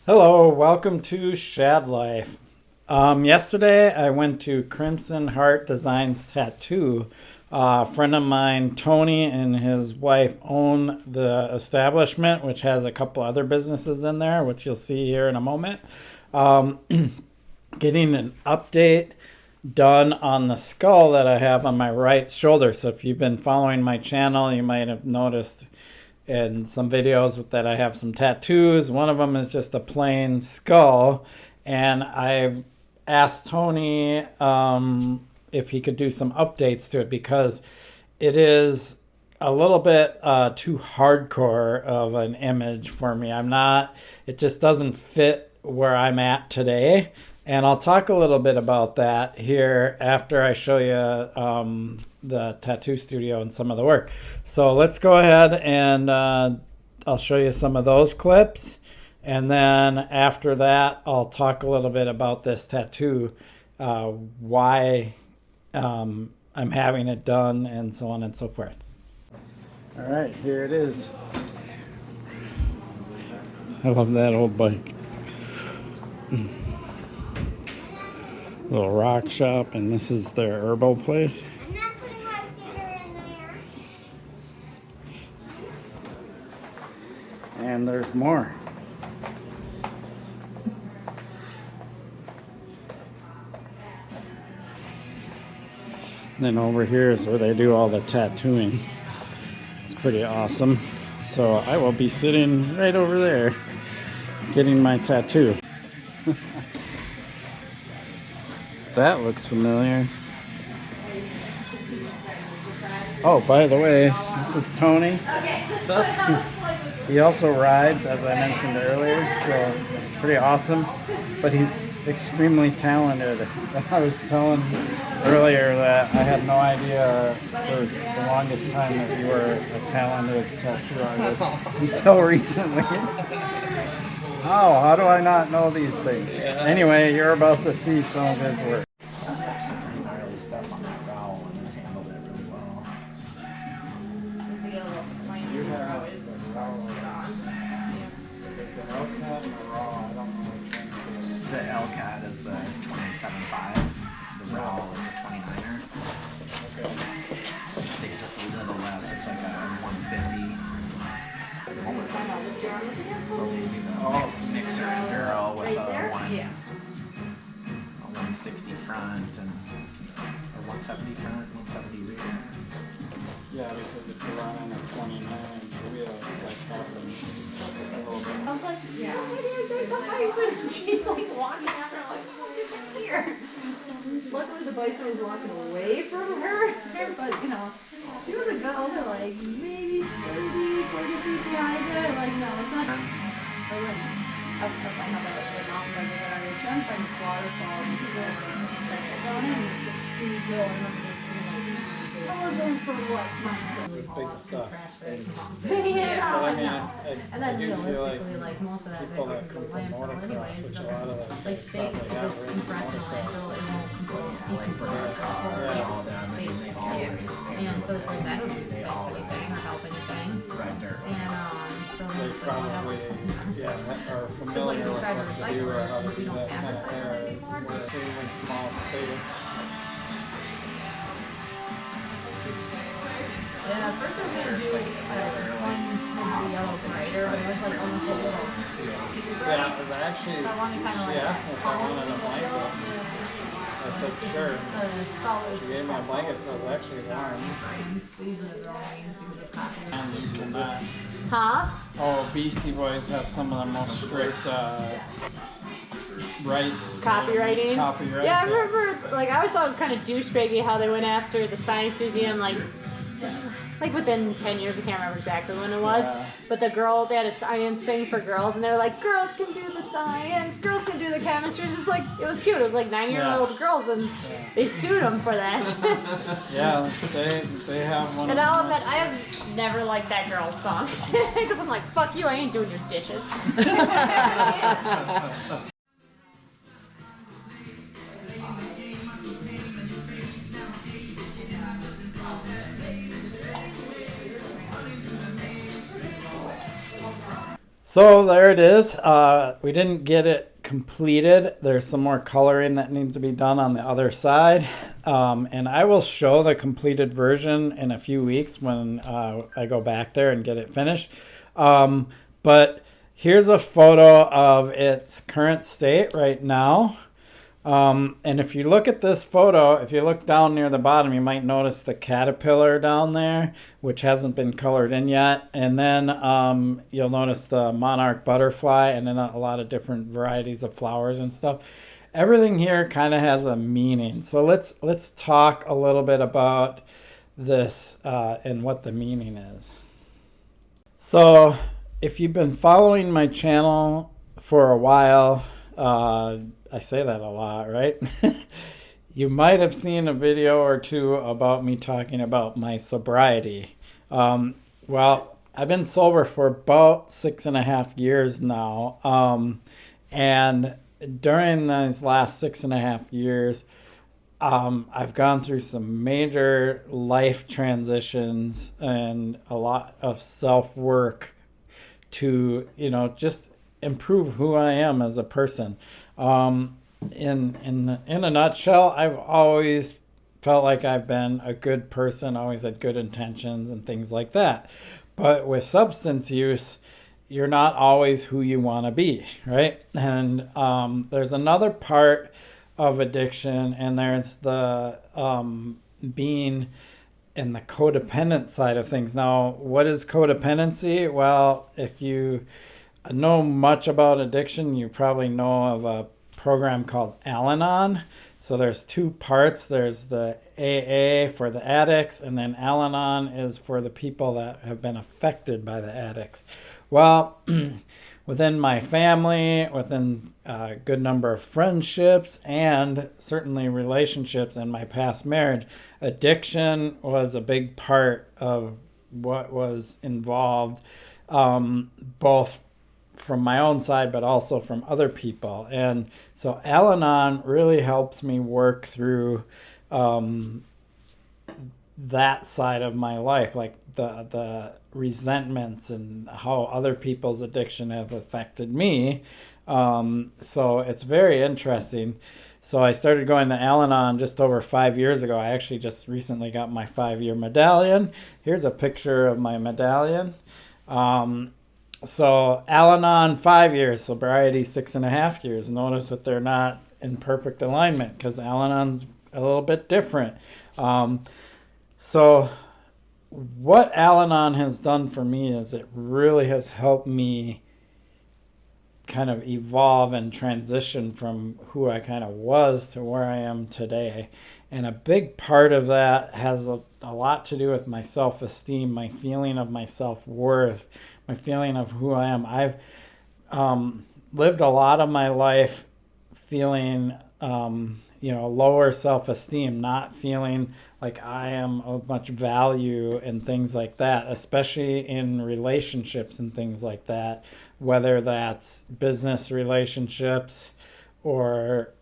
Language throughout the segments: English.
Hello, welcome to Shad Life. Yesterday I went to Crimson Heart Designs Tattoo. A friend of mine, Tony, and his wife own the establishment, which has a couple other businesses in there, which you'll see here in a moment. Getting an update done on the skull that I have on my right shoulder. So if you've been following my channel, you might have noticed in some videos that I have some tattoos. One of them is just a plain skull, and I asked Tony if he could do some updates to it because it is a little bit too hardcore of an image for me. It just doesn't fit where I'm at today. And I'll talk a little bit about that here after I show you the tattoo studio and some of the work. So let's go ahead and I'll show you some of those clips. And then after that, I'll talk a little bit about this tattoo, why I'm having it done, and so on and so forth. All right, here it is. I love that old bike. Little rock shop, and this is their herbal place. I'm not putting my finger in there. And there's more. Then over here is where they do all the tattooing. It's pretty awesome. So I will be sitting right over there getting my tattoo. That looks familiar. Oh, by the way, this is Tony. What's up? He also rides, as I mentioned earlier, so it's pretty awesome. But he's extremely talented. I was telling earlier that I had no idea for the longest time that you were a talented tattoo artist until recently. Oh, how do I not know these things? Anyway, you're about to see some of his work. The L-Cat is the 27.5. The Raw is a 29er. Okay. I think just a little less. It's like a 150. So they do the mixer enduro with a 160 front and a 170 front, 170 rear. Yeah, because if you're running a 29-inch wheel, it's like having a little bit. I was like, yeah, there's the bison. She's like walking after, like, oh, get back here. Luckily, the bison was walking away from her, but you know, she was a good older, like maybe 30, 40 feet behind her. Like, no, it's not. I wouldn't. I have that like the mountain bike that I was done by this waterfall, and she goes down in and she's going up this. All of those for what? My It's big stuff. Yeah, But I mean, no. And then I do feel realistically, like most of that people that big come from landfill motocross, anyways, which a doesn't lot of that like stuff stay they have just right in compressed in motocross. landfill, it won't completely Like burner car, all that, and then they always and so it's like that doesn't fix anything or help anything. red dirt. And so They it's like, probably, are familiar with what to do or how to do that kind of thing. We're saving small space. yeah, at first I was gonna do one yellow brighter, but it was like almost a little. Yeah, but actually, I want to kind of she like asked me if I wanted a blanket. I said, sure. solid. She gave me a blanket, so it was actually warm. Usually the wrong names because of copy. And, Huh? oh, Beastie Boys have some of the most strict rights. Copywriting? Copyright. Yeah, I remember, like, I always thought it was kind of douchebaggy how they went after the Science Museum, like within 10 years, I can't remember exactly when it was, Yeah. but they had a science thing for girls, and they were like, girls can do the science, girls can do the chemistry, it's just like, it was cute, it was like 9-year-old girls, and they sued them for that. Yeah, they have one. And I'll admit, I have never liked that girl's song, because I'm like, fuck you, I ain't doing your dishes. So there it is. We didn't get it completed. There's some more coloring that needs to be done on the other side. And I will show the completed version in a few weeks when I go back there and get it finished. But here's a photo of its current state right now. And if you look at this photo, if you look down near the bottom, you might notice the caterpillar down there, which hasn't been colored in yet. And then you'll notice the monarch butterfly and then a lot of different varieties of flowers and stuff. Everything here kind of has a meaning. So let's talk a little bit about this and what the meaning is. So if you've been following my channel for a while, I say that a lot, right? You might have seen a video or two about me talking about my sobriety. Well, I've been sober for about 6.5 years now. And during these last 6.5 years, I've gone through some major life transitions and a lot of self-work to, just improve who I am as a person. In a nutshell, I've always felt like I've been a good person, always had good intentions and things like that. But with substance use, you're not always who you want to be, right? And there's another part of addiction, and there's the being in the codependent side of things. Now, what is codependency? Well, if you know much about addiction, you probably know of a program called Al-Anon. So there's two parts. There's the AA for the addicts, and then Al-Anon is for the people that have been affected by the addicts. Well, within my family, within a good number of friendships, and certainly relationships in my past marriage, addiction was a big part of what was involved, both from my own side, but also from other people. And so Al-Anon really helps me work through that side of my life, like the resentments and how other people's addiction have affected me. So it's very interesting. So I started going to Al-Anon just over 5 years ago. I actually just recently got my 5-year medallion. Here's a picture of my medallion. So Al-Anon 5 years, sobriety 6.5 years. Notice that they're not in perfect alignment because Al-Anon's a little bit different. So what Al-Anon has done for me is it really has helped me kind of evolve and transition from who I kind of was to where I am today. And a big part of that has a lot to do with my self-esteem, my feeling of my self-worth, my feeling of who I am. I've lived a lot of my life feeling, lower self-esteem, not feeling like I am of much value and things like that, especially in relationships and things like that, whether that's business relationships or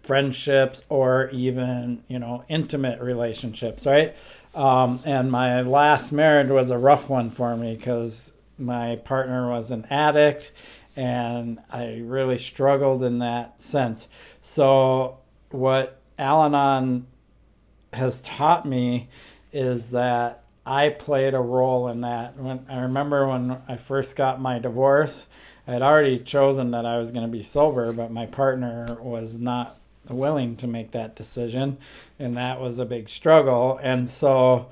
friendships or even, intimate relationships, right? And my last marriage was a rough one for me because my partner was an addict and I really struggled in that sense. So what Al-Anon has taught me is that I played a role in that. I remember when I first got my divorce, I had already chosen that I was going to be sober, but my partner was not willing to make that decision, and that was a big struggle. And so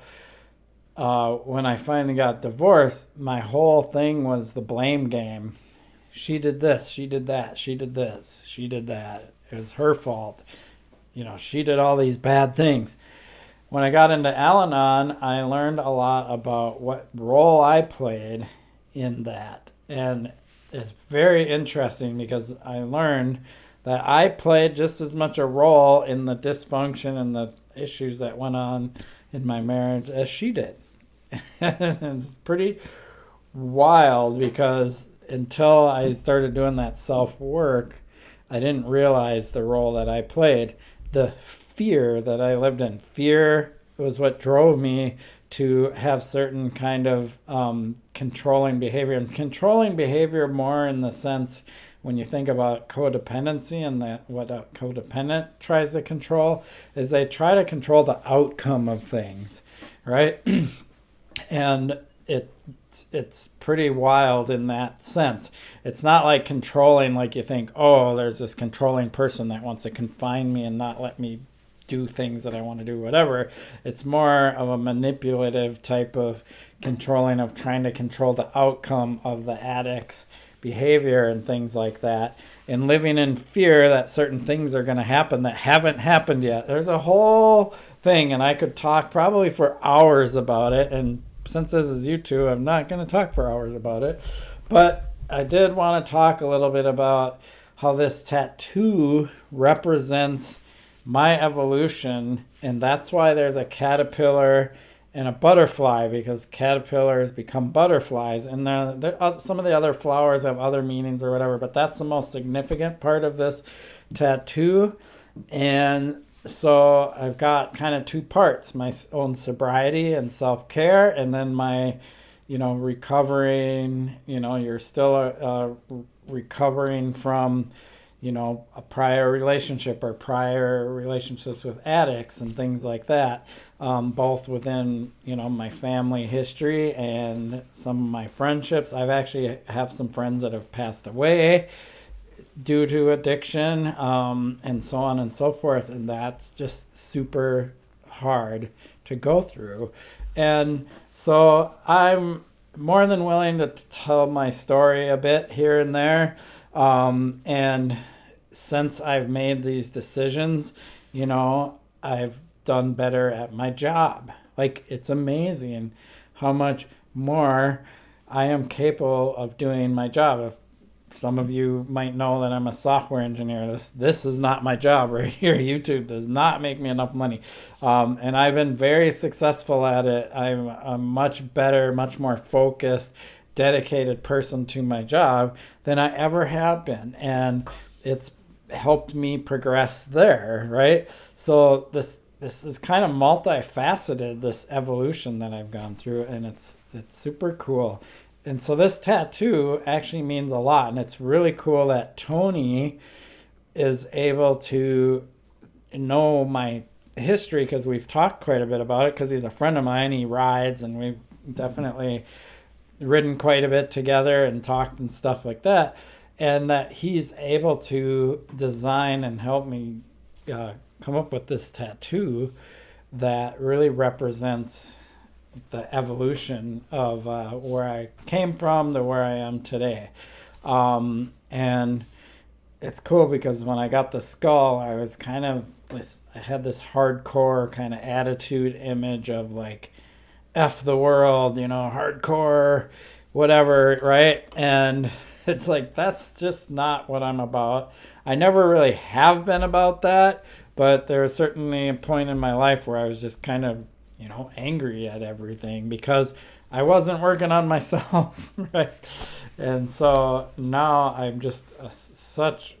when I finally got divorced, my whole thing was the blame game. She did this, she did that, she did this, she did that. It was her fault. She did all these bad things. When I got into Al-Anon, I learned a lot about what role I played in that. And it's very interesting because I learned that I played just as much a role in the dysfunction and the issues that went on in my marriage as she did. It's pretty wild because until I started doing that self-work, I didn't realize the role that I played. The fear that I lived in. Fear was what drove me to have certain kind of controlling behavior. And controlling behavior more in the sense when you think about codependency and what a codependent tries to control is they try to control the outcome of things, right? And it's pretty wild in that sense. It's not like controlling like you think, oh, there's this controlling person that wants to confine me and not let me do things that I want to do, whatever. It's more of a manipulative type of controlling, of trying to control the outcome of the addict's behavior and things like that, and living in fear that certain things are going to happen that haven't happened yet. There's a whole thing, and I could talk probably for hours about it, and since this is YouTube, I'm not going to talk for hours about it, but I did want to talk a little bit about how this tattoo represents my evolution, and that's why there's a caterpillar and a butterfly, because caterpillars become butterflies, and some of the other flowers have other meanings or whatever, but that's the most significant part of this tattoo. And so I've got kind of two parts: my own sobriety and self-care, and then my recovering. You're still recovering from a prior relationship or prior relationships with addicts and things like that, both within, my family history and some of my friendships. I've actually have some friends that have passed away due to addiction, and so on and so forth. And that's just super hard to go through. And so I'm more than willing to tell my story a bit here and there. And since I've made these decisions, I've done better at my job. Like, it's amazing how much more I am capable of doing my job. If some of you might know that I'm a software engineer, this is not my job right here. YouTube does not make me enough money. And I've been very successful at it. I'm a much better, much more focused, dedicated person to my job than I ever have been, and it's helped me progress there, right? So this is kind of multifaceted, this evolution that I've gone through, and it's super cool. And so this tattoo actually means a lot, and it's really cool that Tony is able to know my history, because we've talked quite a bit about it, because he's a friend of mine. He rides, and we've definitely ridden quite a bit together and talked and stuff like that, and that he's able to design and help me come up with this tattoo that really represents the evolution of where I came from to where I am today. And it's cool because when I got the skull, I was I had this hardcore kind of attitude image of like, F the world, hardcore, whatever, right? And it's like, that's just not what I'm about. I never really have been about that, but there was certainly a point in my life where I was just kind of, angry at everything because I wasn't working on myself, right? And so now I'm just such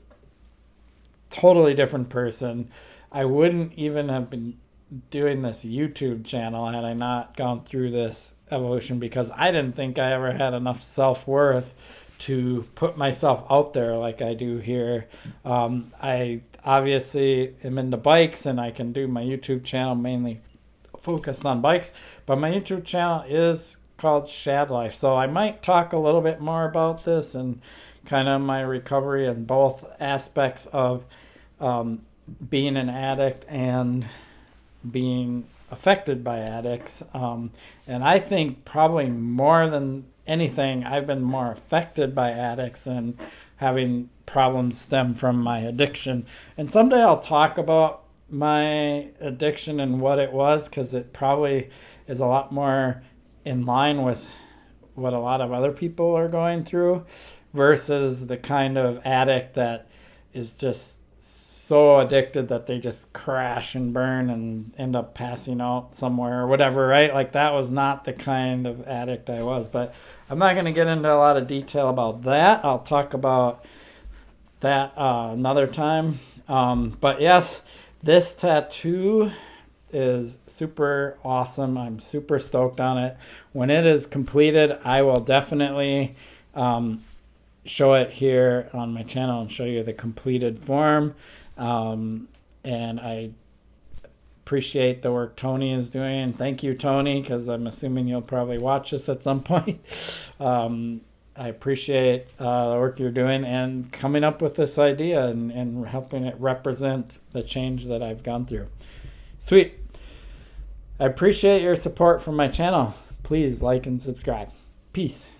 totally different person. I wouldn't even have been doing this YouTube channel had I not gone through this evolution, because I didn't think I ever had enough self-worth to put myself out there like I do here. I obviously am into bikes, and I can do my YouTube channel mainly focused on bikes, but my YouTube channel is called Shad Life, so I might talk a little bit more about this and kind of my recovery in both aspects of being an addict and being affected by addicts. And I think probably more than anything, I've been more affected by addicts than having problems stem from my addiction. And someday I'll talk about my addiction and what it was, because it probably is a lot more in line with what a lot of other people are going through versus the kind of addict that is just so addicted that they just crash and burn and end up passing out somewhere or whatever, right? Like, that was not the kind of addict I was. But I'm not going to get into a lot of detail about that. I'll talk about that another time. But yes, this tattoo is super awesome. I'm super stoked on it. When it is completed, I will definitely show it here on my channel and show you the completed form. And I appreciate the work Tony is doing. Thank you, Tony, because I'm assuming you'll probably watch this at some point. I appreciate the work you're doing and coming up with this idea and helping it represent the change that I've gone through. Sweet. I appreciate your support from my channel. Please like and subscribe. Peace.